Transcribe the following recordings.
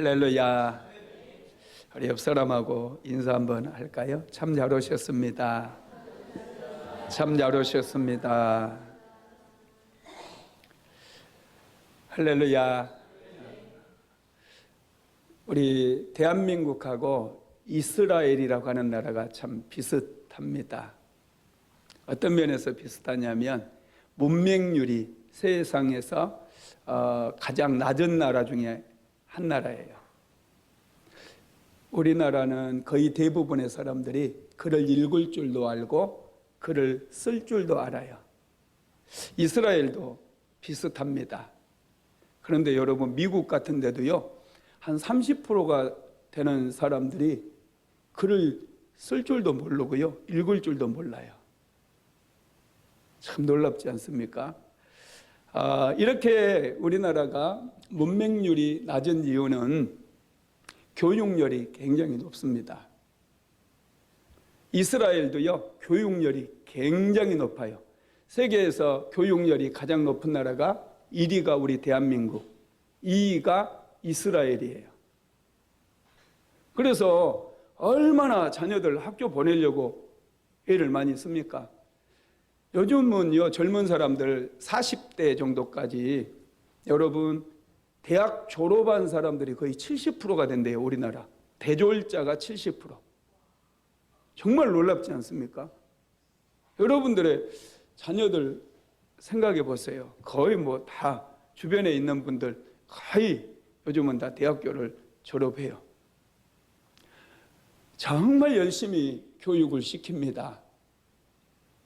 할렐루야. 우리 옆 사람하고 인사 한번 할까요? 참 잘 오셨습니다. 참 잘 오셨습니다. 할렐루야. 우리 대한민국하고 이스라엘이라고 하는 나라가 참 비슷합니다. 어떤 면에서 비슷하냐면 문맹률이 세상에서 가장 낮은 나라 중에 한 나라예요. 우리나라는 거의 대부분의 사람들이 글을 읽을 줄도 알고 글을 쓸 줄도 알아요. 이스라엘도 비슷합니다. 그런데 여러분, 미국 같은 데도요, 한 30%가 되는 사람들이 글을 쓸 줄도 모르고요, 읽을 줄도 몰라요. 참 놀랍지 않습니까? 이렇게 우리나라가 문맹률이 낮은 이유는 교육열이 굉장히 높습니다. 이스라엘도요, 교육열이 굉장히 높아요. 세계에서 교육열이 가장 높은 나라가 1위가 우리 대한민국, 2위가 이스라엘이에요. 그래서 얼마나 자녀들 학교 보내려고 애를 많이 씁니까? 요즘은요, 젊은 사람들 40대 정도까지 여러분 대학 졸업한 사람들이 거의 70%가 된대요. 우리나라 대졸자가 70%. 정말 놀랍지 않습니까? 여러분들의 자녀들 생각해 보세요. 거의 뭐 다 주변에 있는 분들 거의 요즘은 다 대학교를 졸업해요. 정말 열심히 교육을 시킵니다.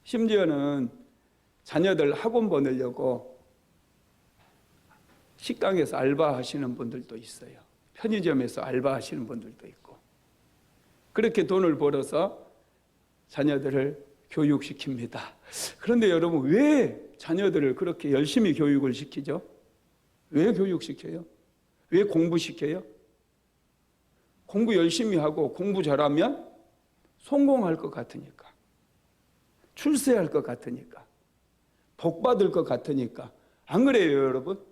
심지어는 자녀들 학원 보내려고 식당에서 알바하시는 분들도 있어요. 편의점에서 알바하시는 분들도 있고. 그렇게 돈을 벌어서 자녀들을 교육시킵니다. 그런데 여러분, 왜 자녀들을 그렇게 열심히 교육을 시키죠? 왜 교육시켜요? 왜 공부시켜요? 공부 열심히 하고 공부 잘하면 성공할 것 같으니까, 출세할 것 같으니까, 복 받을 것 같으니까. 안 그래요, 여러분?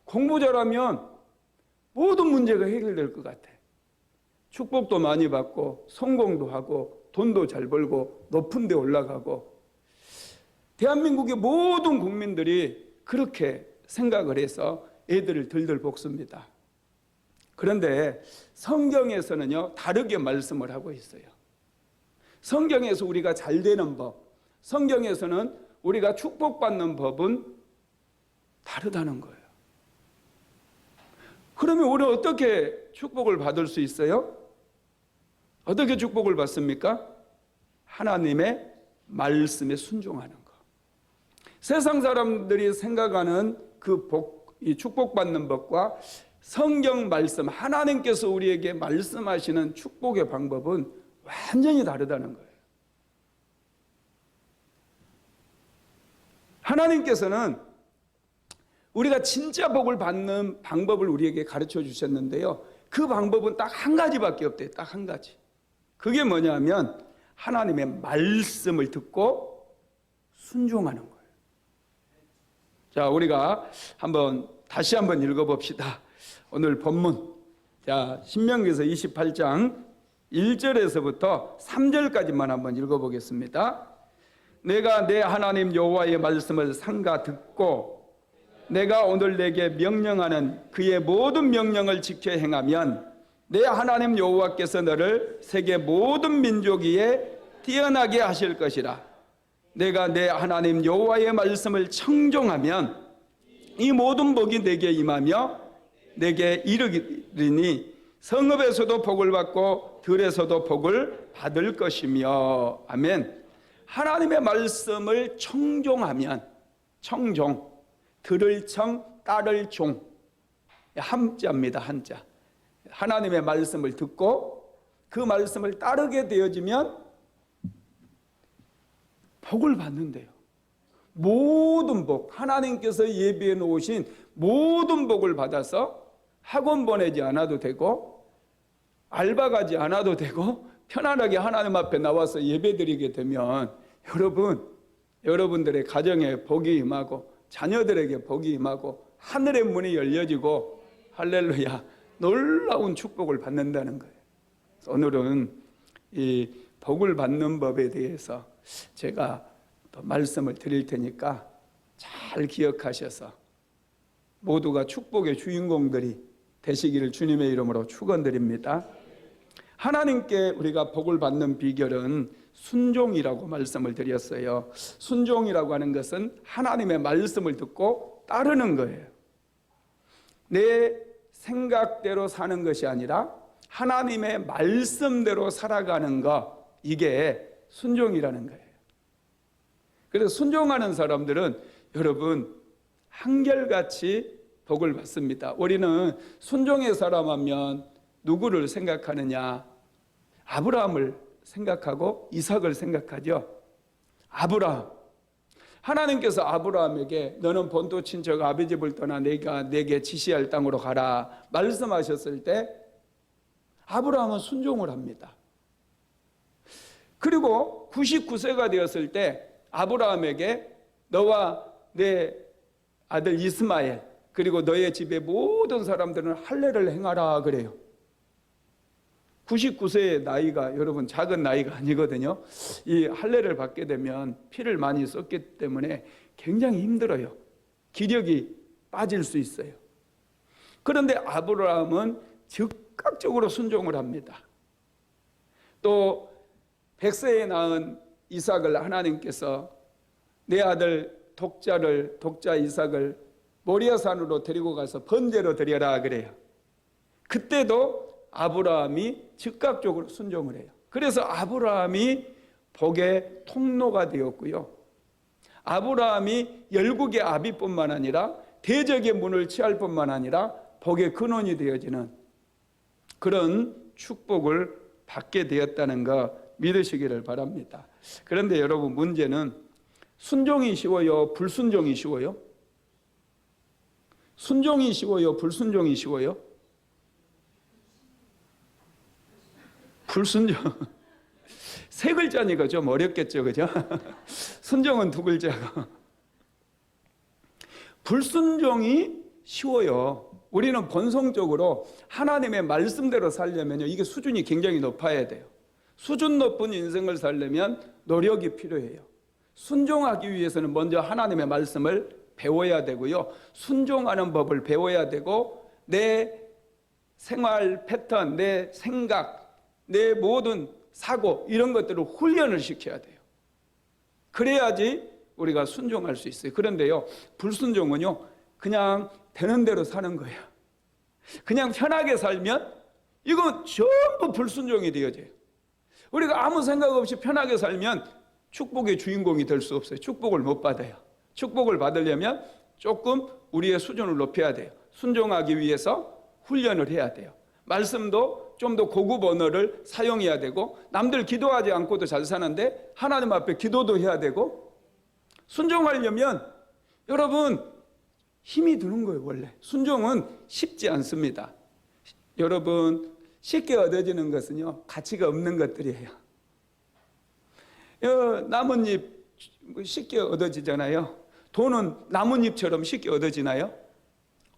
공부 잘하면 모든 문제가 해결될 것 같아. 축복도 많이 받고 성공도 하고 돈도 잘 벌고 높은 데 올라가고. 대한민국의 모든 국민들이 그렇게 생각을 해서 애들을 들들 볶습니다. 그런데 성경에서는요, 다르게 말씀을 하고 있어요. 성경에서 우리가 잘 되는 법, 성경에서는 우리가 축복받는 법은 다르다는 거예요. 그러면 우리는 어떻게 축복을 받을 수 있어요? 어떻게 축복을 받습니까? 하나님의 말씀에 순종하는 것. 세상 사람들이 생각하는 그 이 축복받는 법과 성경 말씀, 하나님께서 우리에게 말씀하시는 축복의 방법은 완전히 다르다는 거예요. 하나님께서는 우리가 진짜 복을 받는 방법을 우리에게 가르쳐 주셨는데요, 그 방법은 딱 한 가지밖에 없대요. 딱 한 가지. 그게 뭐냐면 하나님의 말씀을 듣고 순종하는 거예요. 자, 우리가 다시 한번 읽어봅시다. 오늘 본문, 자, 신명기서 28장 1절에서부터 3절까지만 한번 읽어보겠습니다. 내가 내 하나님 여호와의 말씀을 삼가 듣고 내가 오늘 내게 명령하는 그의 모든 명령을 지켜 행하면 내 하나님 여호와께서 너를 세계 모든 민족 위에 뛰어나게 하실 것이라. 내가 내 하나님 여호와의 말씀을 청종하면 이 모든 복이 내게 임하며 내게 이르리니 성읍에서도 복을 받고 들에서도 복을 받을 것이며. 아멘. 하나님의 말씀을 청종하면, 청종, 들을 청, 따를 종, 한자입니다. 한자. 하나님의 말씀을 듣고 그 말씀을 따르게 되어지면 복을 받는데요. 모든 복, 하나님께서 예비해 놓으신 모든 복을 받아서 학원 보내지 않아도 되고 알바 가지 않아도 되고 편안하게 하나님 앞에 나와서 예배드리게 되면 여러분들의 가정에 복이 임하고 자녀들에게 복이 임하고 하늘의 문이 열려지고, 할렐루야, 놀라운 축복을 받는다는 거예요. 오늘은 이 복을 받는 법에 대해서 제가 또 말씀을 드릴 테니까 잘 기억하셔서 모두가 축복의 주인공들이 되시기를 주님의 이름으로 축원드립니다. 하나님께 우리가 복을 받는 비결은 순종이라고 말씀을 드렸어요. 순종이라고 하는 것은 하나님의 말씀을 듣고 따르는 거예요. 내 생각대로 사는 것이 아니라 하나님의 말씀대로 살아가는 것, 이게 순종이라는 거예요. 그래서 순종하는 사람들은 여러분 한결같이 복을 받습니다. 우리는 순종의 사람 하면 누구를 생각하느냐? 아브라함을 생각하고 이삭을 생각하죠. 아브라함, 하나님께서 아브라함에게 너는 본토 친척 아비 집을 떠나 내가 내게 지시할 땅으로 가라 말씀하셨을 때 아브라함은 순종을 합니다. 그리고 99세가 되었을 때 아브라함에게 너와 내 아들 이스마엘 그리고 너의 집의 모든 사람들은 할례를 행하라 그래요. 99세의 나이가 여러분 작은 나이가 아니거든요. 이 할례를 받게 되면 피를 많이 썼기 때문에 굉장히 힘들어요. 기력이 빠질 수 있어요. 그런데 아브라함은 즉각적으로 순종을 합니다. 또 100세에 낳은 이삭을 하나님께서 내 아들 독자 이삭을 모리아산으로 데리고 가서 번제로 드려라 그래요. 그때도 아브라함이 즉각적으로 순종을 해요. 그래서 아브라함이 복의 통로가 되었고요. 아브라함이 열국의 아비뿐만 아니라 대적의 문을 취할 뿐만 아니라 복의 근원이 되어지는 그런 축복을 받게 되었다는 거 믿으시기를 바랍니다. 그런데 여러분 문제는 순종이 쉬워요? 불순종이 쉬워요? 순종이 쉬워요? 불순종이 쉬워요? 불순종. 세 글자니까 좀 어렵겠죠, 그죠? 순종은 두 글자고. 불순종이 쉬워요. 우리는 본성적으로 하나님의 말씀대로 살려면요, 이게 수준이 굉장히 높아야 돼요. 수준 높은 인생을 살려면 노력이 필요해요. 순종하기 위해서는 먼저 하나님의 말씀을 배워야 되고요. 순종하는 법을 배워야 되고 내 생활 패턴, 내 생각, 내 모든 사고 이런 것들을 훈련을 시켜야 돼요. 그래야지 우리가 순종할 수 있어요. 그런데요, 불순종은요 그냥 되는 대로 사는 거예요. 그냥 편하게 살면 이건 전부 불순종이 되어져요. 우리가 아무 생각 없이 편하게 살면 축복의 주인공이 될 수 없어요. 축복을 못 받아요. 축복을 받으려면 조금 우리의 수준을 높여야 돼요. 순종하기 위해서 훈련을 해야 돼요. 말씀도 좀 더 고급 언어를 사용해야 되고 남들 기도하지 않고도 잘 사는데 하나님 앞에 기도도 해야 되고 순종하려면 여러분 힘이 드는 거예요. 원래 순종은 쉽지 않습니다. 여러분 쉽게 얻어지는 것은요 가치가 없는 것들이에요. 나뭇잎 쉽게 얻어지잖아요. 돈은 나뭇잎처럼 쉽게 얻어지나요?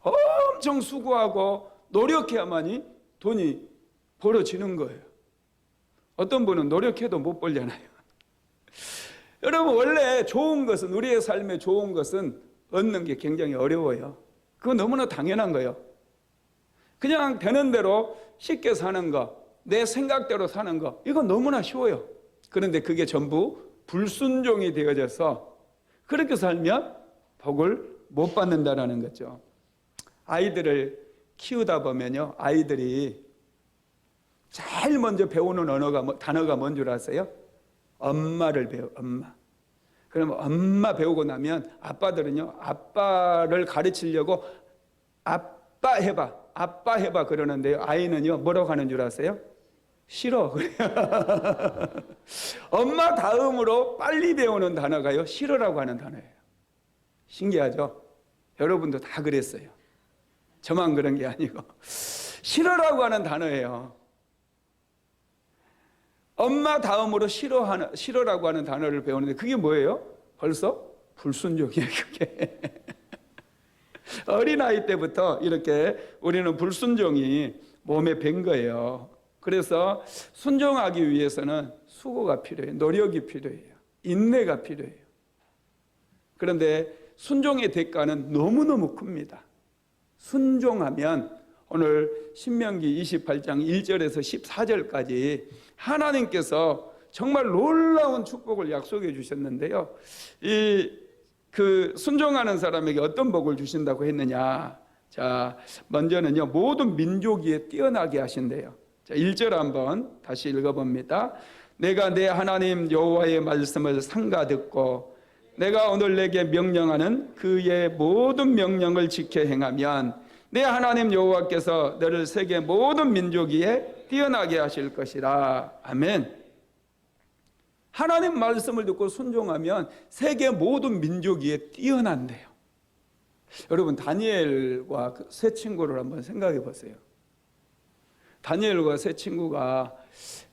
엄청 수고하고 노력해야만이 돈이 벌어지는 거예요. 어떤 분은 노력해도 못 벌잖아요. 여러분 원래 좋은 것은 우리의 삶에 좋은 것은 얻는 게 굉장히 어려워요. 그건 너무나 당연한 거예요. 그냥 되는 대로 쉽게 사는 거, 내 생각대로 사는 거 이건 너무나 쉬워요. 그런데 그게 전부 불순종이 되어져서 그렇게 살면 복을 못 받는다라는 거죠. 아이들을 키우다 보면요 아이들이 제일 먼저 배우는 단어가 뭔 줄 아세요? 엄마를 배워. 엄마. 그러면 엄마 배우고 나면 아빠들은요 아빠를 가르치려고 아빠 해봐 그러는데요 아이는요 뭐라고 하는 줄 아세요? 싫어. 엄마 다음으로 빨리 배우는 단어가요 싫어라고 하는 단어예요. 신기하죠? 여러분도 다 그랬어요. 저만 그런 게 아니고 싫어라고 하는 단어예요. 엄마 다음으로 싫어라고 하는 단어를 배우는데 그게 뭐예요? 벌써 불순종이에요. 그게 어린아이 때부터 이렇게 우리는 불순종이 몸에 밴 거예요. 그래서 순종하기 위해서는 수고가 필요해요. 노력이 필요해요. 인내가 필요해요. 그런데 순종의 대가는 너무너무 큽니다. 순종하면 오늘 신명기 28장 1절에서 14절까지 하나님께서 정말 놀라운 축복을 약속해 주셨는데요. 그 순종하는 사람에게 어떤 복을 주신다고 했느냐? 자, 먼저는요, 모든 민족 위에 뛰어나게 하신대요. 자, 1절 한번 다시 읽어봅니다. 내가 내 하나님 여호와의 말씀을 삼가 듣고 내가 오늘 내게 명령하는 그의 모든 명령을 지켜 행하면 내 하나님 여호와께서 너를 세계 모든 민족 위에 뛰어나게 하실 것이라. 아멘. 하나님 말씀을 듣고 순종하면 세계 모든 민족 위에 뛰어난대요. 여러분, 다니엘과 세 친구를 한번 생각해 보세요. 다니엘과 세 친구가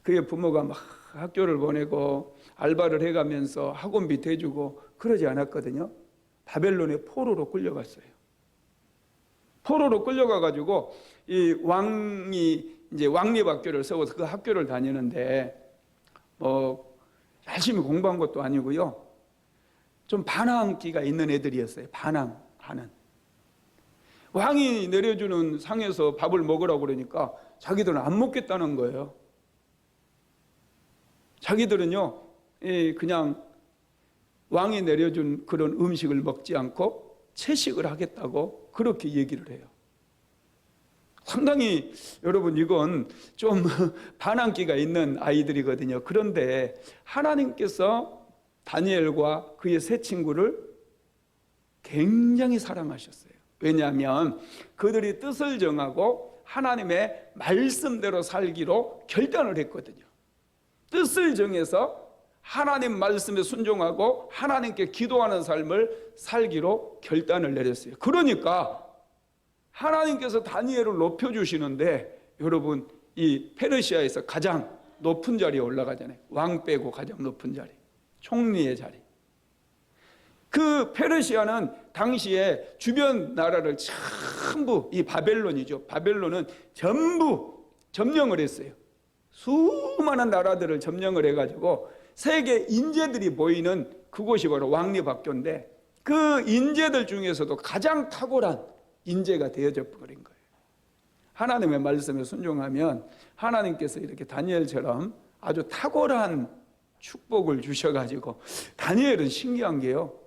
그의 부모가 막 학교를 보내고 알바를 해가면서 학원비 대주고 그러지 않았거든요. 바벨론의 포로로 끌려갔어요. 포로로 끌려가가지고 이 왕이 이제 왕립학교를 세워서 그 학교를 다니는데 열심히 공부한 것도 아니고요. 좀 반항기가 있는 애들이었어요. 반항하는. 왕이 내려주는 상에서 밥을 먹으라고 그러니까 자기들은 안 먹겠다는 거예요. 자기들은요, 그냥 왕이 내려준 그런 음식을 먹지 않고 채식을 하겠다고 그렇게 얘기를 해요. 상당히 여러분 이건 좀 반항기가 있는 아이들이거든요. 그런데 하나님께서 다니엘과 그의 세 친구를 굉장히 사랑하셨어요. 왜냐하면 그들이 뜻을 정하고 하나님의 말씀대로 살기로 결단을 했거든요. 뜻을 정해서 하나님 말씀에 순종하고 하나님께 기도하는 삶을 살기로 결단을 내렸어요. 그러니까 하나님께서 다니엘을 높여주시는데 여러분 이 페르시아에서 가장 높은 자리에 올라가잖아요. 왕 빼고 가장 높은 자리, 총리의 자리. 그 페르시아는 당시에 주변 나라를 전부, 이 바벨론이죠. 바벨론은 전부 점령을 했어요. 수많은 나라들을 점령을 해가지고 세계 인재들이 모이는 그곳이 바로 왕립학교인데 그 인재들 중에서도 가장 탁월한 인재가 되어져 버린 거예요. 하나님의 말씀에 순종하면 하나님께서 이렇게 다니엘처럼 아주 탁월한 축복을 주셔가지고 다니엘은 신기한 게요.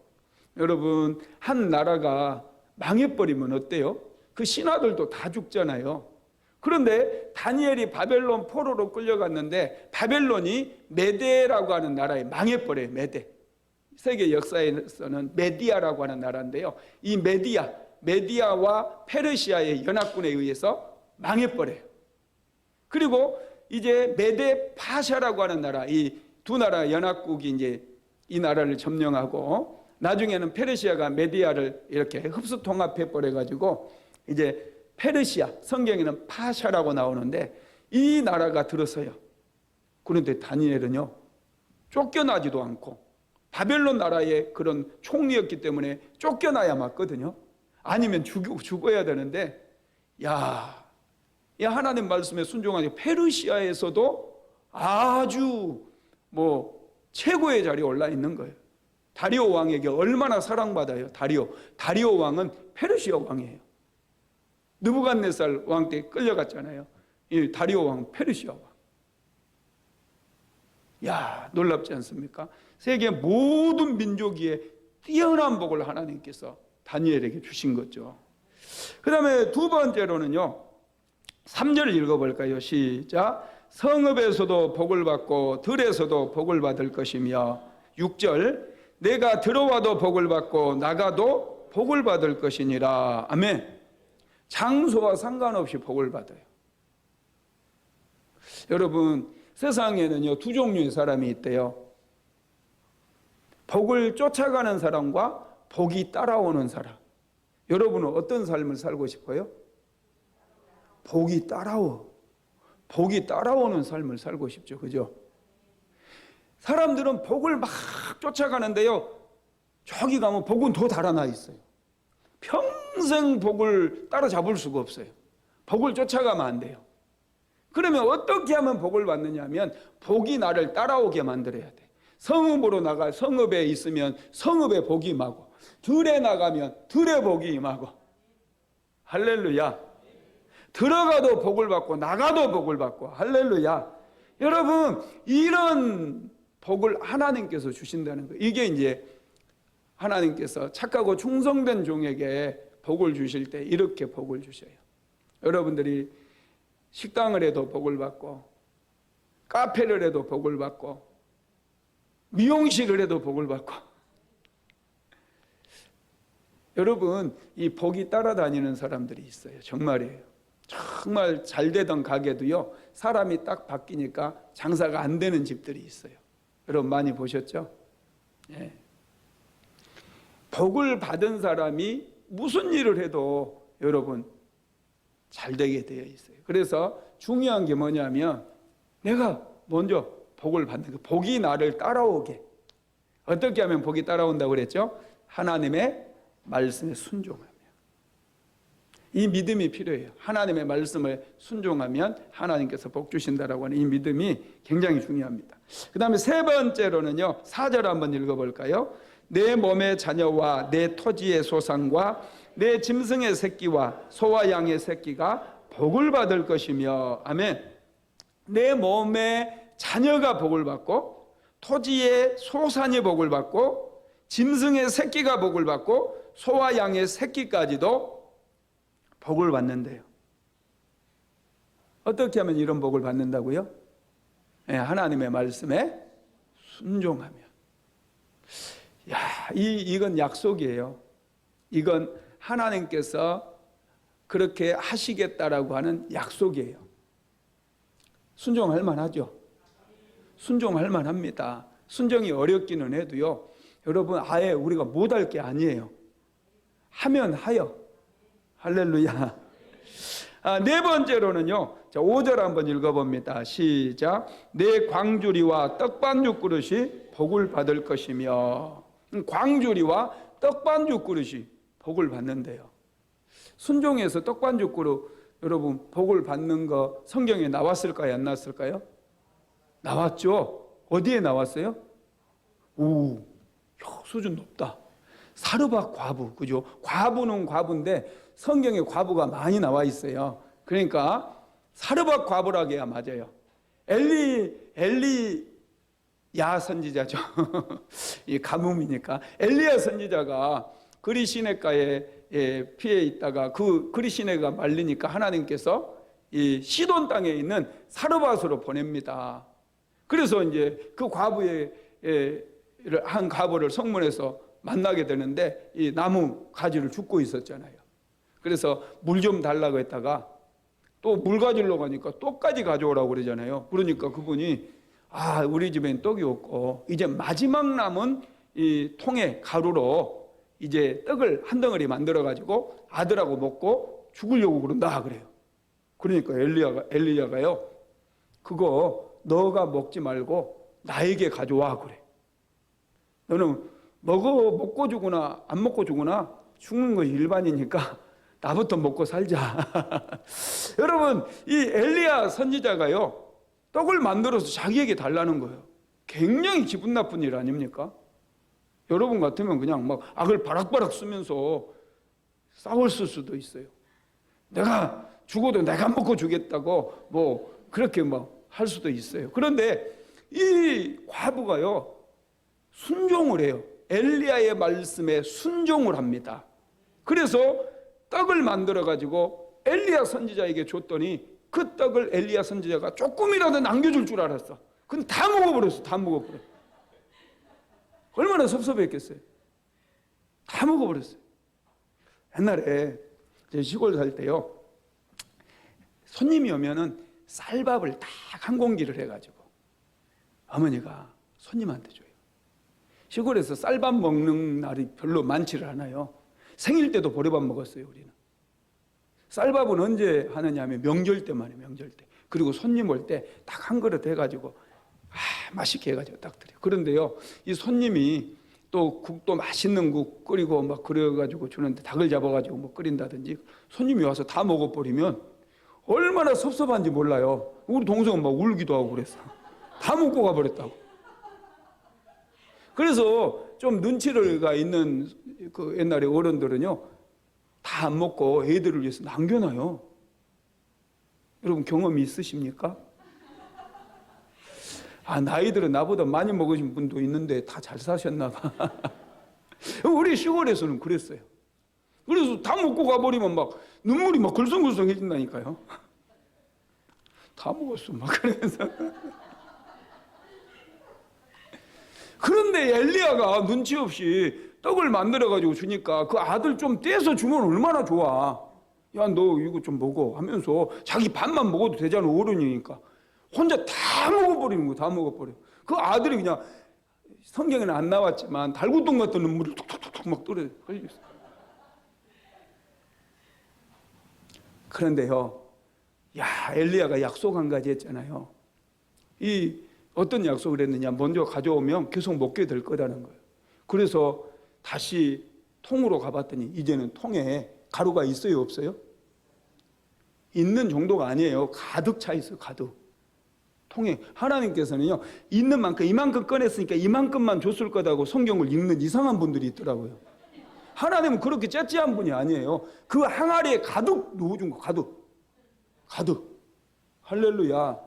여러분 한 나라가 망해버리면 어때요? 그 신하들도 다 죽잖아요. 그런데 다니엘이 바벨론 포로로 끌려갔는데 바벨론이 메데라고 하는 나라에 망해버려요. 세계 역사에서는 메디아라고 하는 나라인데요. 이 메디아와 페르시아의 연합군에 의해서 망해버려요. 그리고 이제 메데 파샤라고 하는 나라, 이 두 나라 연합국이 이제 이 나라를 점령하고 나중에는 페르시아가 메디아를 이렇게 흡수 통합해 버려가지고 이제 페르시아, 성경에는 파샤라고 나오는데 이 나라가 들어서요. 그런데 다니엘은요, 쫓겨나지도 않고 바벨론 나라의 그런 총리였기 때문에 쫓겨나야 맞거든요. 아니면 죽어야 되는데, 야 하나님 말씀에 순종하니 페르시아에서도 아주 최고의 자리에 올라 있는 거예요. 다리오 왕에게 얼마나 사랑받아요. 다리오 왕은 페르시아 왕이에요. 느부갓네살 왕 때 끌려갔잖아요. 이 다리오 왕은 페르시아 왕. 야, 놀랍지 않습니까? 세계 모든 민족 위에 뛰어난 복을 하나님께서 다니엘에게 주신 거죠. 그 다음에 두 번째로는요, 3절을 읽어볼까요? 시작. 성읍에서도 복을 받고 들에서도 복을 받을 것이며, 6절. 내가 들어와도 복을 받고 나가도 복을 받을 것이니라. 아멘. 장소와 상관없이 복을 받아요. 여러분 세상에는요 두 종류의 사람이 있대요. 복을 쫓아가는 사람과 복이 따라오는 사람. 여러분은 어떤 삶을 살고 싶어요? 복이 따라오는 삶을 살고 싶죠. 그죠? 사람들은 복을 막 쫓아가는데요, 저기 가면 복은 더 달아나 있어요. 평생 복을 따라잡을 수가 없어요. 복을 쫓아가면 안 돼요. 그러면 어떻게 하면 복을 받느냐 하면 복이 나를 따라오게 만들어야 돼. 성읍으로 나가 성읍에 있으면 성읍에 복이 임하고, 들에 나가면 들에 복이 임하고. 할렐루야. 들어가도 복을 받고 나가도 복을 받고. 할렐루야. 여러분, 이런 복을 하나님께서 주신다는 거예요. 이게 이제 하나님께서 착하고 충성된 종에게 복을 주실 때 이렇게 복을 주셔요. 여러분들이 식당을 해도 복을 받고, 카페를 해도 복을 받고, 미용실을 해도 복을 받고. 여러분, 이 복이 따라다니는 사람들이 있어요. 정말이에요. 정말 잘 되던 가게도요, 사람이 딱 바뀌니까 장사가 안 되는 집들이 있어요. 여러분 많이 보셨죠? 예. 복을 받은 사람이 무슨 일을 해도 여러분 잘 되게 되어 있어요. 그래서 중요한 게 뭐냐면 내가 먼저 복을 받는 거, 복이 나를 따라오게. 어떻게 하면 복이 따라온다고 그랬죠? 하나님의 말씀에 순종하며. 이 믿음이 필요해요. 하나님의 말씀을 순종하면 하나님께서 복 주신다라고 하는 이 믿음이 굉장히 중요합니다. 그 다음에 세 번째로는요, 4절 한번 읽어볼까요? 내 몸의 자녀와 내 토지의 소산과 내 짐승의 새끼와 소와 양의 새끼가 복을 받을 것이며. 아멘. 내 몸의 자녀가 복을 받고, 토지의 소산이 복을 받고, 짐승의 새끼가 복을 받고, 소와 양의 새끼까지도 복을 받는데요. 어떻게 하면 이런 복을 받는다고요? 네, 하나님의 말씀에 순종하며. 야, 이건 약속이에요. 이건 하나님께서 그렇게 하시겠다라고 하는 약속이에요. 순종할 만하죠? 순종할 만합니다. 순종이 어렵기는 해도요, 여러분 아예 우리가 못할 게 아니에요. 하면 하여. 할렐루야. 네 번째로는요, 자, 5절 한번 읽어봅니다. 시작. 내 광주리와 떡반죽 그릇이 복을 받을 것이며. 광주리와 떡반죽 그릇이 복을 받는데요. 순종해서 떡반죽 그릇, 여러분 복을 받는 거 성경에 나왔을까요? 안 나왔을까요? 나왔죠. 어디에 나왔어요? 오, 수준 높다. 사르밧 과부, 그죠? 과부는 과부인데 성경에 과부가 많이 나와 있어요. 그러니까 사르밧 과부라고 해야 맞아요. 엘리야 선지자죠. 이 가뭄이니까 엘리야 선지자가 그리 시내가에 피해 있다가 그 그리 시내가 말리니까 하나님께서 이 시돈 땅에 있는 사르밧으로 보냅니다. 그래서 이제 그 과부의 한 과부를 성문에서 만나게 되는데 이 나무 가지를 줍고 있었잖아요. 그래서 물 좀 달라고 했다가 또 물 가지러 가니까 떡까지 가져오라고 그러잖아요. 그러니까 그분이 우리 집엔 떡이 없고 이제 마지막 남은 이 통에 가루로 이제 떡을 한 덩어리 만들어 가지고 아들하고 먹고 죽으려고 그런다 그래요. 그러니까 엘리야가요, 그거 너가 먹지 말고 나에게 가져와 그래. 너는 먹고 죽으나 안 먹고 죽으나 죽는 것이 일반이니까 나부터 먹고 살자. 여러분, 이 엘리야 선지자가요, 떡을 만들어서 자기에게 달라는 거예요. 굉장히 기분 나쁜 일 아닙니까? 여러분 같으면 그냥 막 악을 바락바락 쓰면서 싸웠을 수도 있어요. 내가 죽어도 내가 먹고 주겠다고 뭐 그렇게 막 할 수도 있어요. 그런데 이 과부가요, 순종을 해요. 엘리야의 말씀에 순종을 합니다. 그래서 떡을 만들어 가지고 엘리야 선지자에게 줬더니 그 떡을 엘리야 선지자가 조금이라도 남겨줄 줄 알았어. 근데 다 먹어버렸어. 다 먹어버렸어. 얼마나 섭섭했겠어요. 다 먹어버렸어요. 옛날에 제 시골 살 때요, 손님이 오면은 쌀밥을 딱 한 공기를 해가지고 어머니가 손님한테 줘요. 시골에서 쌀밥 먹는 날이 별로 많지를 않아요. 생일 때도 보리밥 먹었어요, 우리는. 쌀밥은 언제 하느냐 하면 명절 때만 해요, 명절 때. 그리고 손님 올 때 딱 한 그릇 해가지고 맛있게 해가지고 딱 드려요. 그런데요, 이 손님이 또 국도 맛있는 국 끓이고 막 그래가지고 주는데 닭을 잡아가지고 뭐 끓인다든지 손님이 와서 다 먹어버리면 얼마나 섭섭한지 몰라요. 우리 동생은 막 울기도 하고 그랬어. 다 먹고 가버렸다고. 그래서 좀 눈치가 있는 그 옛날에 어른들은요, 다 안 먹고 애들을 위해서 남겨놔요. 여러분 경험이 있으십니까? 나이들은 나보다 많이 먹으신 분도 있는데 다 잘 사셨나 봐. 우리 시골에서는 그랬어요. 그래서 다 먹고 가버리면 막 눈물이 막 글썽글썽해진다니까요. 다 먹었어 막 그러면서. 그런데 엘리야가 눈치 없이 떡을 만들어가지고 주니까 그 아들 좀 떼서 주면 얼마나 좋아. 야, 너 이거 좀 먹어 하면서 자기 반만 먹어도 되잖아, 어른이니까. 혼자 다 먹어버리는 거, 다 먹어버려. 그 아들이 그냥, 성경에는 안 나왔지만 달구똥 같은 눈물을 툭툭툭 막 떨어져. 그런데요, 엘리야가 약속 한 가지 했잖아요. 어떤 약속을 했느냐, 먼저 가져오면 계속 먹게 될 거라는 거예요. 그래서 다시 통으로 가봤더니 이제는 통에 가루가 있어요, 없어요? 있는 정도가 아니에요. 가득 차 있어요, 가득. 통에. 하나님께서는요, 있는 만큼, 이만큼 꺼냈으니까 이만큼만 줬을 거다고 성경을 읽는 이상한 분들이 있더라고요. 하나님은 그렇게 째째한 분이 아니에요. 그 항아리에 가득 넣어준 거, 가득. 가득. 할렐루야.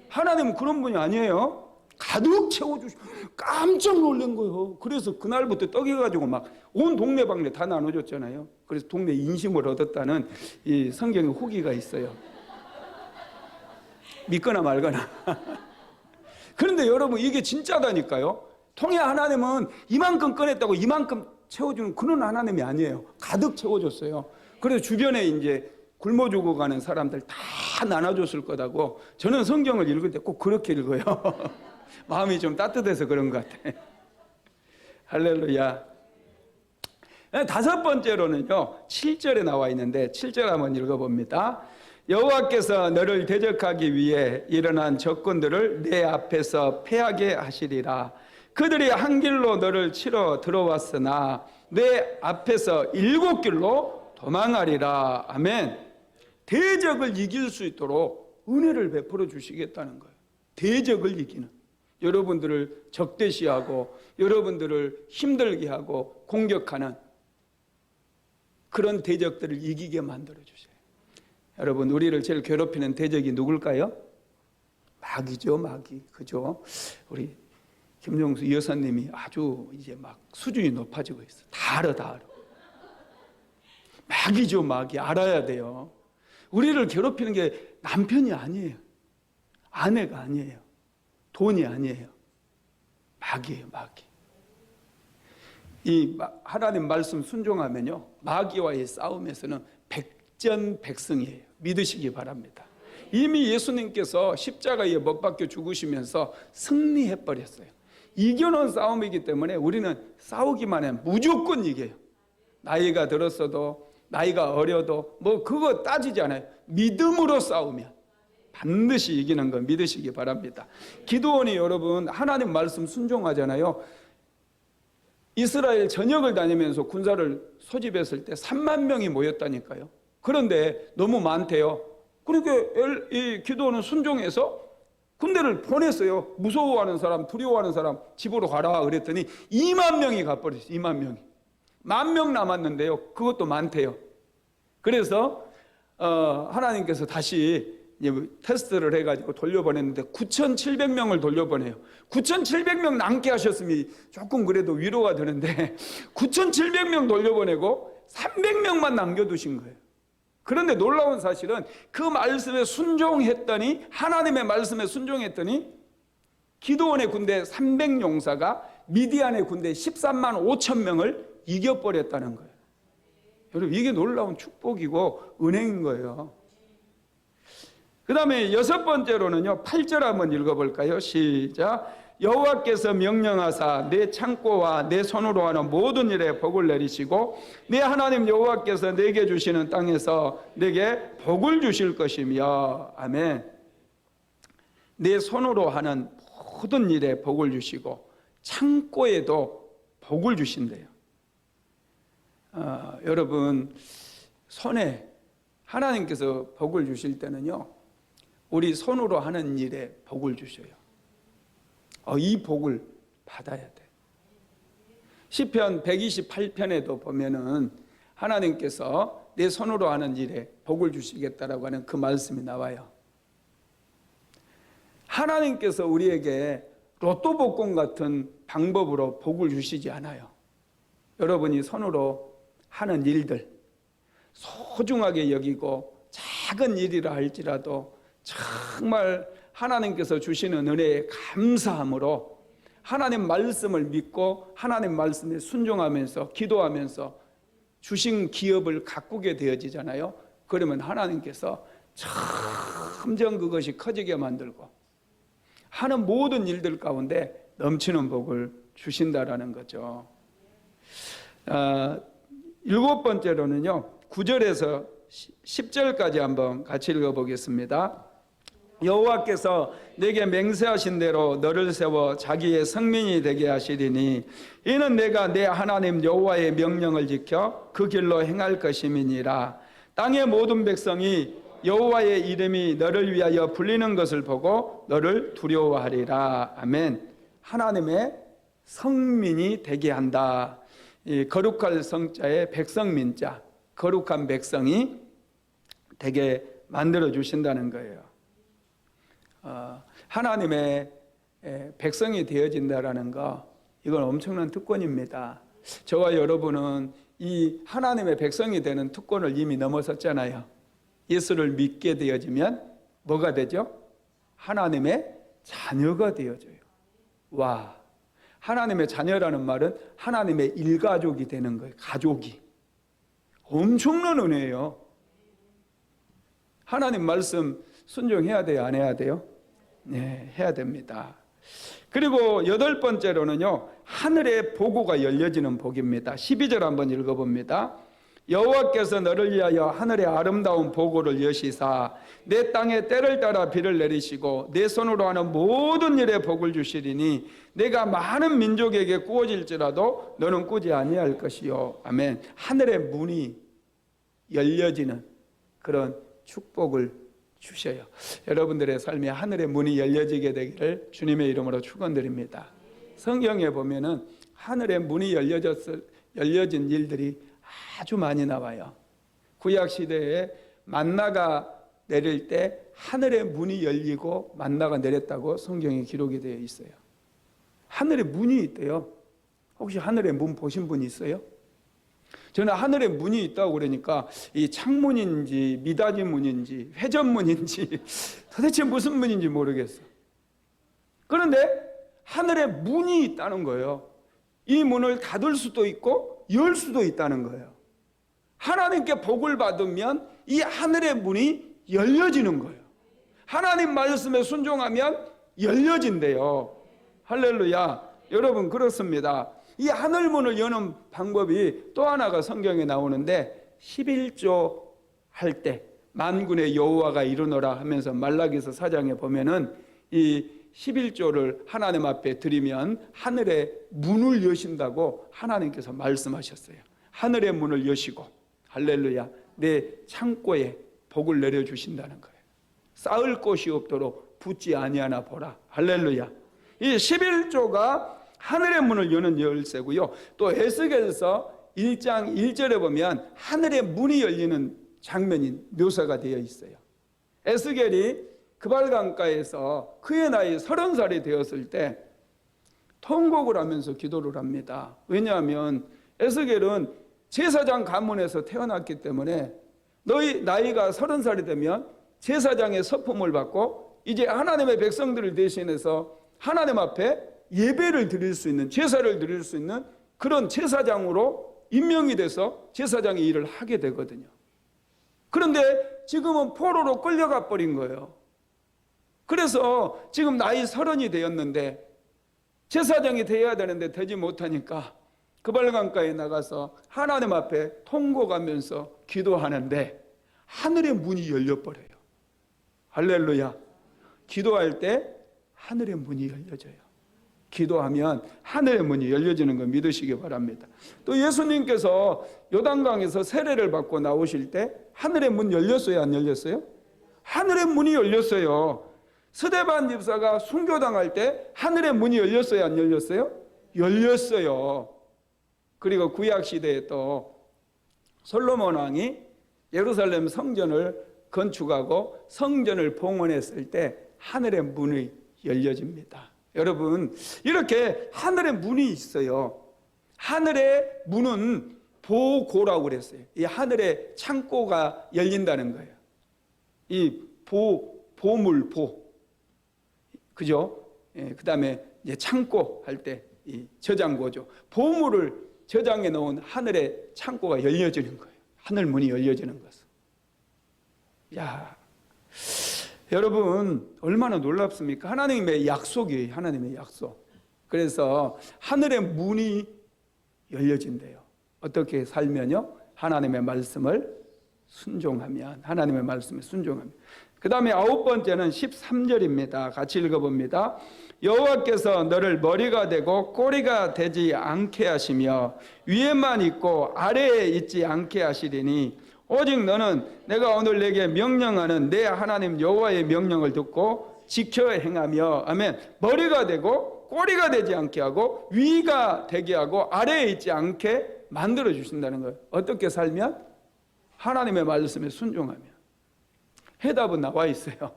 하나님은 그런 분이 아니에요. 가득 채워주시고 깜짝 놀란 거예요. 그래서 그날부터 떡이 가지고 막 온 동네방네 다 나눠줬잖아요. 그래서 동네 인심을 얻었다는 이 성경의 후기가 있어요. 믿거나 말거나. 그런데 여러분 이게 진짜다니까요. 통에 하나님은 이만큼 꺼냈다고 이만큼 채워주는 그런 하나님이 아니에요. 가득 채워줬어요. 그래서 주변에 이제 굶어 죽어가는 사람들 다 나눠줬을 거다고. 저는 성경을 읽을 때 꼭 그렇게 읽어요. 마음이 좀 따뜻해서 그런 것 같아. 할렐루야. 다섯 번째로는요, 7절에 나와 있는데 7절 한번 읽어봅니다. 여호와께서 너를 대적하기 위해 일어난 적군들을 내 앞에서 패하게 하시리라. 그들이 한 길로 너를 치러 들어왔으나 내 앞에서 7길로 도망하리라. 아멘. 대적을 이길 수 있도록 은혜를 베풀어 주시겠다는 거예요. 대적을 이기는. 여러분들을 적대시하고 여러분들을 힘들게 하고 공격하는 그런 대적들을 이기게 만들어 주세요. 여러분, 우리를 제일 괴롭히는 대적이 누굴까요? 마귀죠, 마귀. 그죠? 우리 김종수 여사님이 아주 이제 막 수준이 높아지고 있어. 다 알아, 다 알아. 마귀죠, 마귀. 알아야 돼요. 우리를 괴롭히는 게 남편이 아니에요. 아내가 아니에요. 돈이 아니에요. 마귀예요, 마귀. 이 하나님 말씀 순종하면요, 마귀와의 싸움에서는 백전백승이에요. 믿으시기 바랍니다. 이미 예수님께서 십자가에 못 박혀 죽으시면서 승리해 버렸어요. 이겨놓은 싸움이기 때문에 우리는 싸우기만 하면 무조건 이겨요. 나이가 들었어도 나이가 어려도 뭐 그거 따지지 않아요. 믿음으로 싸우면 반드시 이기는 거 믿으시기 바랍니다. 기드온이 여러분 하나님 말씀 순종하잖아요. 이스라엘 전역을 다니면서 군사를 소집했을 때 3만 명이 모였다니까요. 그런데 너무 많대요. 그러니까 이 기드온은 순종해서 군대를 보냈어요. 무서워하는 사람, 두려워하는 사람 집으로 가라 그랬더니 2만 명이 가버렸어요. 2만 명이. 10,000명 남았는데요. 그것도 많대요. 그래서 하나님께서 다시 테스트를 해가지고 돌려보냈는데 9,700명을 돌려보내요. 9,700명 남게 하셨으면 조금 그래도 위로가 되는데 9,700명 돌려보내고 300명만 남겨두신 거예요. 그런데 놀라운 사실은 그 말씀에 순종했더니, 하나님의 말씀에 순종했더니 기드온의 군대 300용사가 미디안의 군대 13만 5천 명을 이겨버렸다는 거예요. 여러분, 이게 놀라운 축복이고 은혜인 거예요. 그 다음에 여섯 번째로는요, 8절 한번 읽어볼까요? 시작. 여호와께서 명령하사 내 창고와 내 손으로 하는 모든 일에 복을 내리시고 내 하나님 여호와께서 내게 주시는 땅에서 내게 복을 주실 것이며. 아멘. 내 손으로 하는 모든 일에 복을 주시고 창고에도 복을 주신대요. 여러분, 손에 하나님께서 복을 주실 때는요, 우리 손으로 하는 일에 복을 주셔요. 이 복을 받아야 돼. 시편 128편에도 보면은 하나님께서 내 손으로 하는 일에 복을 주시겠다라고 하는 그 말씀이 나와요. 하나님께서 우리에게 로또 복권 같은 방법으로 복을 주시지 않아요. 여러분이 손으로 하는 일들, 소중하게 여기고 작은 일이라 할지라도 정말 하나님께서 주시는 은혜에 감사함으로 하나님 말씀을 믿고 하나님 말씀에 순종하면서 기도하면서 주신 기업을 가꾸게 되어지잖아요. 그러면 하나님께서 점점 그것이 커지게 만들고 하는 모든 일들 가운데 넘치는 복을 주신다라는 거죠. 7번째로는요, 9절에서 10절까지 한번 같이 읽어보겠습니다. 여호와께서 내게 맹세하신 대로 너를 세워 자기의 성민이 되게 하시리니 이는 내가 내 하나님 여호와의 명령을 지켜 그 길로 행할 것임이니라. 땅의 모든 백성이 여호와의 이름이 너를 위하여 불리는 것을 보고 너를 두려워하리라. 아멘. 하나님의 성민이 되게 한다. 이 거룩할 성자의 백성민자, 거룩한 백성이 되게 만들어 주신다는 거예요. 하나님의 백성이 되어진다라는 거, 이건 엄청난 특권입니다. 저와 여러분은 이 하나님의 백성이 되는 특권을 이미 넘어섰잖아요. 예수를 믿게 되어지면 뭐가 되죠? 하나님의 자녀가 되어져요. 와, 하나님의 자녀라는 말은 하나님의 일가족이 되는 거예요. 가족이. 엄청난 은혜예요. 하나님 말씀 순종해야 돼요? 안 해야 돼요? 네, 해야 됩니다. 그리고 8번째로는요, 하늘의 보고가 열려지는 복입니다. 12절 한번 읽어봅니다. 여호와께서 너를 위하여 하늘의 아름다운 보고를 여시사 내 땅에 때를 따라 비를 내리시고 내 손으로 하는 모든 일에 복을 주시리니 내가 많은 민족에게 꾸어질지라도 너는 꾸지 아니할 것이요. 아멘. 하늘의 문이 열려지는 그런 축복을 주셔요. 여러분들의 삶에 하늘의 문이 열려지게 되기를 주님의 이름으로 축원드립니다. 성경에 보면은 하늘의 문이 열려진 일들이 아주 많이 나와요. 구약 시대에 만나가 내릴 때 하늘의 문이 열리고 만나가 내렸다고 성경에 기록이 되어 있어요. 하늘의 문이 있대요. 혹시 하늘의 문 보신 분 있어요? 저는 하늘에 문이 있다고 그러니까 이 창문인지 미닫이 문인지 회전문인지 도대체 무슨 문인지 모르겠어. 그런데 하늘에 문이 있다는 거예요. 이 문을 닫을 수도 있고 열 수도 있다는 거예요. 하나님께 복을 받으면 이 하늘의 문이 열려지는 거예요. 하나님 말씀에 순종하면 열려진대요. 할렐루야. 여러분, 그렇습니다. 이 하늘문을 여는 방법이 또 하나가 성경에 나오는데 11조 할 때 만군의 여호와가 이루노라 하면서 말라기서 4장에 보면은 이 11조를 하나님 앞에 드리면 하늘의 문을 여신다고 하나님께서 말씀하셨어요. 하늘의 문을 여시고 할렐루야, 내 창고에 복을 내려주신다는 거예요. 쌓을 곳이 없도록 붙지 아니하나 보라. 할렐루야. 이 11조가 하늘의 문을 여는 열쇠고요. 또 에스겔서 1장 1절에 보면 하늘의 문이 열리는 장면이 묘사가 되어 있어요. 에스겔이 그발강가에서 그의 나이 30살이 되었을 때 통곡을 하면서 기도를 합니다. 왜냐하면 에스겔은 제사장 가문에서 태어났기 때문에 너희 나이가 30살이 되면 제사장의 서품을 받고 이제 하나님의 백성들을 대신해서 하나님 앞에 예배를 드릴 수 있는, 제사를 드릴 수 있는 그런 제사장으로 임명이 돼서 제사장의 일을 하게 되거든요. 그런데 지금은 포로로 끌려가 버린 거예요. 그래서 지금 나이 30이 되었는데 제사장이 되어야 되는데 되지 못하니까 그발강가에 나가서 하나님 앞에 통곡하면서 기도하는데 하늘의 문이 열려버려요. 할렐루야. 기도할 때 하늘의 문이 열려져요. 기도하면 하늘의 문이 열려지는 거 믿으시기 바랍니다. 또 예수님께서 요단강에서 세례를 받고 나오실 때 하늘의 문 열렸어요, 안 열렸어요? 하늘의 문이 열렸어요. 스데반 집사가 순교당할 때 하늘의 문이 열렸어요, 안 열렸어요? 열렸어요. 그리고 구약 시대에 또 솔로몬 왕이 예루살렘 성전을 건축하고 성전을 봉헌했을 때 하늘의 문이 열려집니다. 여러분, 이렇게 하늘의 문이 있어요. 하늘의 문은 보고라고 그랬어요. 이 하늘의 창고가 열린다는 거예요. 이 보물, 그죠? 예, 그 다음에 이제 창고 할 때 이 저장고죠. 보물을 저장해 놓은 하늘의 창고가 열려지는 거예요. 하늘 문이 열려지는 것은. 야, 여러분 얼마나 놀랍습니까? 하나님의 약속이에요. 하나님의 약속. 그래서 하늘의 문이 열려진대요. 어떻게 살면요? 하나님의 말씀을 순종하면, 하나님의 말씀에 순종하면. 그 다음에 9번째는 13절입니다. 같이 읽어봅니다. 여호와께서 너를 머리가 되고 꼬리가 되지 않게 하시며 위에만 있고 아래에 있지 않게 하시리니 오직 너는 내가 오늘 내게 명령하는 내 하나님 여호와의 명령을 듣고 지켜 행하며, 아멘. 머리가 되고 꼬리가 되지 않게 하고 위가 되게 하고 아래에 있지 않게 만들어 주신다는 거예요. 어떻게 살면? 하나님의 말씀에 순종하면. 해답은 나와 있어요.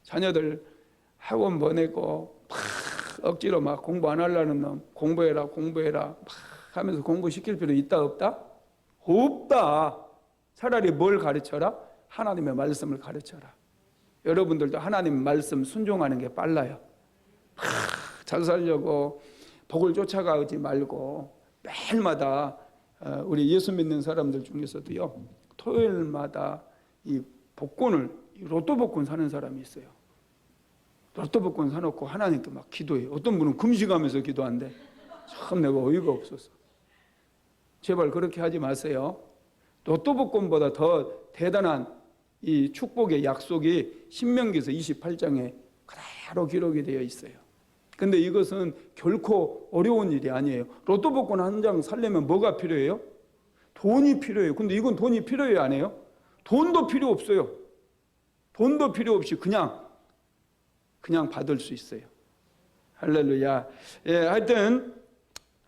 자녀들 학원 보내고 막 억지로 막 공부 안 하려는 놈 공부해라 막 하면서 공부시킬 필요 있다 없다? 없다. 차라리 뭘 가르쳐라? 하나님의 말씀을 가르쳐라. 여러분들도 하나님 말씀 순종하는 게 빨라요. 잘 살려고 복을 쫓아가지 말고 매일마다 우리 예수 믿는 사람들 중에서도요, 토요일마다 이 복권을, 로또 복권 사는 사람이 있어요. 로또 복권 사놓고 하나님께 막 기도해요. 어떤 분은 금식하면서 기도한대. 참 내가 어이가 없어서. 제발 그렇게 하지 마세요. 로또 복권보다 더 대단한 이 축복의 약속이 신명기서 28장에 그대로 기록이 되어 있어요. 근데 이것은 결코 어려운 일이 아니에요. 로또 복권 한 장 살려면 뭐가 필요해요? 돈이 필요해요. 근데 이건 돈이 필요해요, 안 해요? 돈도 필요 없어요. 돈도 필요 없이 그냥 받을 수 있어요. 할렐루야. 예, 하여튼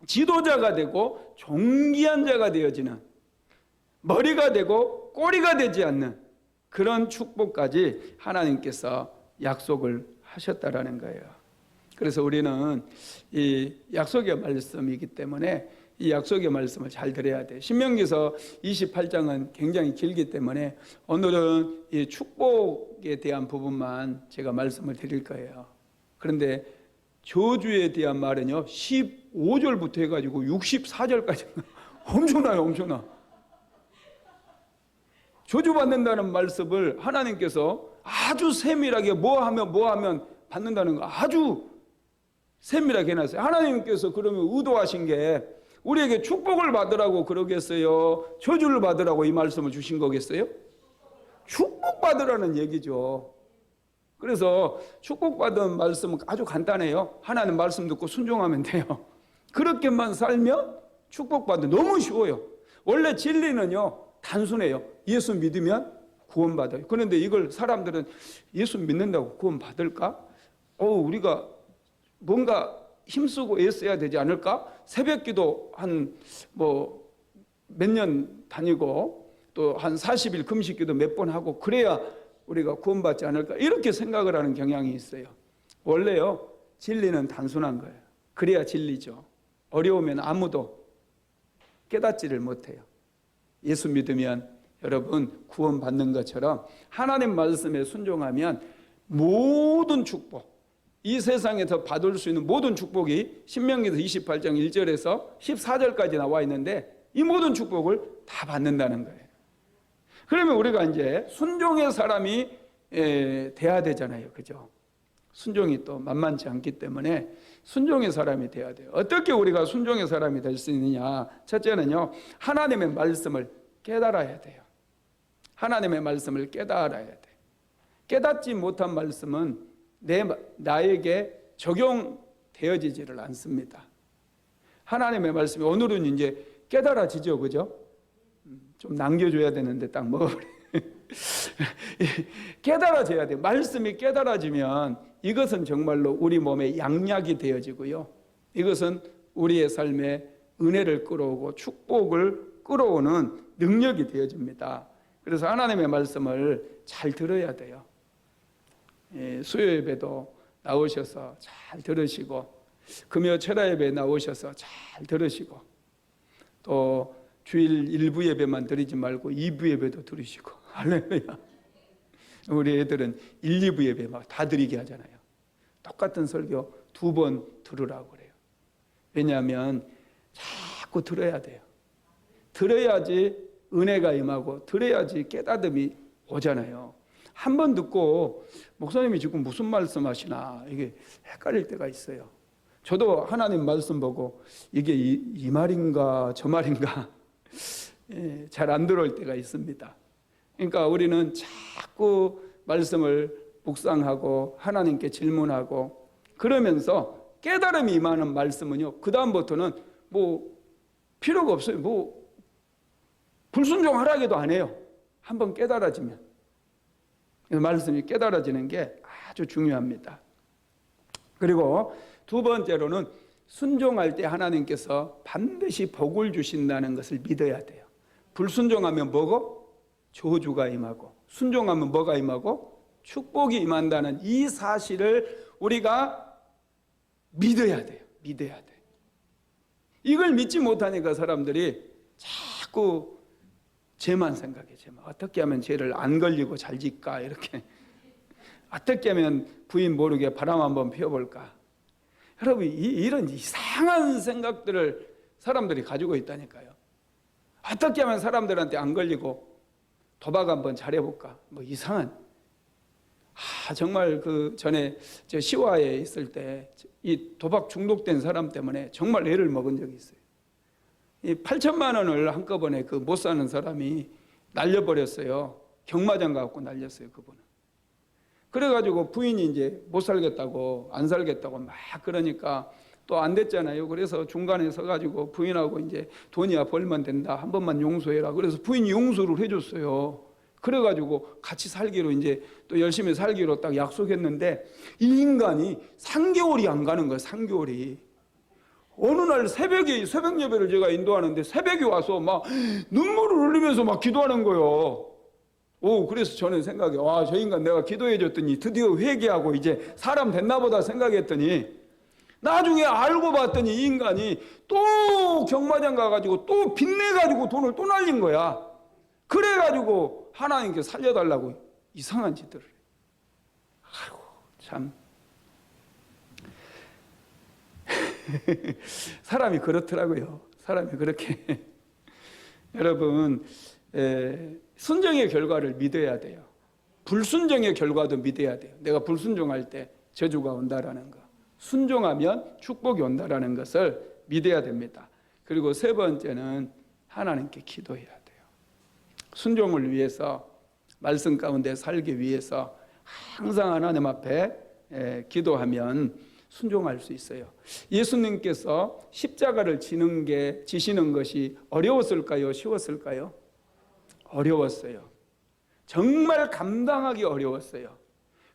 지도자가 되고 존귀한 자가 되어지는, 머리가 되고 꼬리가 되지 않는 그런 축복까지 하나님께서 약속을 하셨다라는 거예요. 그래서 우리는 이 약속의 말씀이기 때문에 이 약속의 말씀을 잘 들어야 돼요. 신명기서 28장은 굉장히 길기 때문에 오늘은 이 축복에 대한 부분만 제가 말씀을 드릴 거예요. 그런데 저주에 대한 말은요, 15절부터 해가지고 64절까지 엄청나요, 엄청나. 저주받는다는 말씀을 하나님께서 아주 세밀하게 뭐 하면 받는다는 거 아주 세밀하게 해놨어요. 하나님께서 그러면 의도하신 게 우리에게 축복을 받으라고 그러겠어요? 저주를 받으라고 이 말씀을 주신 거겠어요? 축복받으라는 얘기죠. 그래서 축복받은 말씀은 아주 간단해요. 하나님 말씀 듣고 순종하면 돼요. 그렇게만 살면 축복받는, 너무 쉬워요. 원래 진리는요, 단순해요. 예수 믿으면 구원받아요. 그런데 이걸 사람들은 예수 믿는다고 구원받을까? 우리가 뭔가 힘쓰고 애써야 되지 않을까? 새벽기도 한 몇 년 다니고 또 한 40일 금식기도 몇 번 하고 그래야 우리가 구원받지 않을까? 이렇게 생각을 하는 경향이 있어요. 원래요, 진리는 단순한 거예요. 그래야 진리죠. 어려우면 아무도 깨닫지를 못해요. 예수 믿으면 여러분 구원받는 것처럼 하나님 말씀에 순종하면 모든 축복, 이 세상에서 받을 수 있는 모든 축복이 신명기서 28장 1절에서 14절까지 나와 있는데 이 모든 축복을 다 받는다는 거예요. 그러면 우리가 이제 순종의 사람이 돼야 되잖아요. 그죠? 순종이 또 만만치 않기 때문에 순종의 사람이 돼야 돼요. 어떻게 우리가 순종의 사람이 될 수 있느냐? 첫째는요, 하나님의 말씀을 깨달아야 돼요. 하나님의 말씀을 깨달아야 돼요. 깨닫지 못한 말씀은 나에게 적용 되어지지를 않습니다. 하나님의 말씀이 오늘은 이제 깨달아지죠, 그죠? 좀 남겨줘야 되는데 딱 먹어버려. 깨달아져야 돼요. 말씀이 깨달아지면 이것은 정말로 우리 몸의 양약이 되어지고요. 이것은 우리의 삶에 은혜를 끌어오고 축복을 끌어오는 능력이 되어집니다. 그래서 하나님의 말씀을 잘 들어야 돼요. 수요 예배도 나오셔서 잘 들으시고, 금요 철야 예배 나오셔서 잘 들으시고, 또 주일 1부 예배만 드리지 말고 2부 예배도 들으시고. 할렐루야. 우리 애들은 1, 2부 예배 막 다 드리게 하잖아요. 똑같은 설교 2번 들으라고 그래요. 왜냐하면 자꾸 들어야 돼요. 들어야지 은혜가 임하고 들어야지 깨닫음이 오잖아요. 한 번 듣고 목사님이 지금 무슨 말씀하시나 이게 헷갈릴 때가 있어요. 저도 하나님 말씀 보고 이게 이 말인가 저 말인가 잘 안 들어올 때가 있습니다. 그러니까 우리는 자꾸 말씀을 묵상하고 하나님께 질문하고 그러면서 깨달음이 임하는 말씀은요, 그 다음부터는 뭐 필요가 없어요. 뭐 불순종하라기도 안 해요. 한번 깨달아지면. 말씀이 깨달아지는 게 아주 중요합니다. 그리고 두 번째로는 순종할 때 하나님께서 반드시 복을 주신다는 것을 믿어야 돼요. 불순종하면 뭐고? 저주가 임하고, 순종하면 뭐가 임하고? 축복이 임한다는 이 사실을 우리가 믿어야 돼요. 믿어야 돼요. 이걸 믿지 못하니까 사람들이 자꾸 죄만 생각해. 죄만. 어떻게 하면 죄를 안 걸리고 잘 질까 이렇게. 어떻게 하면 부인 모르게 바람 한번 피워볼까. 여러분 이런 이상한 생각들을 사람들이 가지고 있다니까요. 어떻게 하면 사람들한테 안 걸리고 도박 한번 잘해볼까. 뭐 이상한. 정말 그 전에 저 시화에 있을 때 이 도박 중독된 사람 때문에 정말 애를 먹은 적이 있어요. 이 8천만 원을 한꺼번에 그 못 사는 사람이 날려버렸어요. 경마장 가갖고 날렸어요, 그분은. 그래가지고 부인이 이제 못 살겠다고, 안 살겠다고 막 그러니까 또 안 됐잖아요. 그래서 중간에 서가지고 부인하고 이제 돈이야 벌면 된다. 한 번만 용서해라. 그래서 부인이 용서를 해줬어요. 그래가지고 같이 살기로 이제 또 열심히 살기로 딱 약속했는데 이 인간이 3개월이 안 가는 거예요, 3개월이. 어느 날 새벽에 새벽 예배를 제가 인도하는데 새벽에 와서 막 눈물을 흘리면서 막 기도하는 거예요. 그래서 저는 생각해, 저 인간 내가 기도해 줬더니 드디어 회개하고 이제 사람 됐나 보다 생각했더니 나중에 알고 봤더니 이 인간이 또 경마장 가가지고 또 빚내가지고 돈을 또 날린 거야. 그래가지고 하나님께 살려달라고 이상한 짓들을 해. 아이고 참 사람이 그렇더라고요. 사람이 그렇게 여러분 순종의 결과를 믿어야 돼요. 불순종의 결과도 믿어야 돼요. 내가 불순종할 때 저주가 온다라는 거, 순종하면 축복이 온다라는 것을 믿어야 됩니다. 그리고 세 번째는 하나님께 기도해야 돼요. 순종을 위해서, 말씀 가운데 살기 위해서 항상 하나님 앞에 기도하면 순종할 수 있어요. 예수님께서 십자가를 지시는 것이 어려웠을까요? 쉬웠을까요? 어려웠어요. 정말 감당하기 어려웠어요.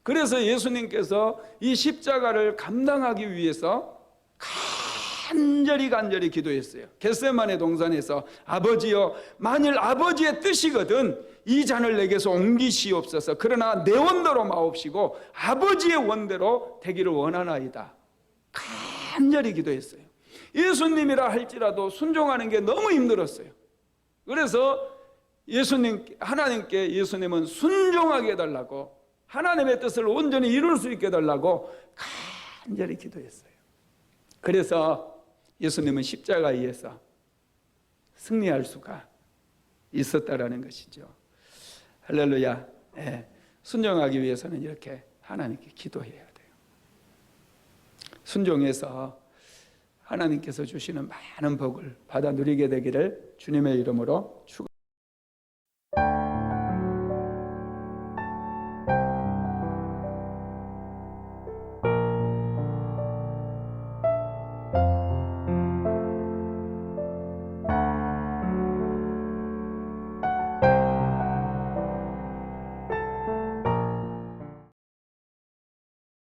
그래서 예수님께서 이 십자가를 감당하기 위해서 간절히 기도했어요. 겟세마네 동산에서 아버지여, 만일 아버지의 뜻이거든 이 잔을 내게서 옮기시옵소서. 그러나 내 원대로 마옵시고 아버지의 원대로 되기를 원하나이다. 간절히 기도했어요. 예수님이라 할지라도 순종하는 게 너무 힘들었어요. 그래서 하나님께 예수님은 순종하게 해달라고, 하나님의 뜻을 온전히 이룰 수 있게 해달라고 간절히 기도했어요. 그래서 예수님은 십자가에서 승리할 수가 있었다라는 것이죠. 할렐루야. 순종하기 위해서는 이렇게 하나님께 기도해야 돼요. 순종해서 하나님께서 주시는 많은 복을 받아 누리게 되기를 주님의 이름으로 축원합니다.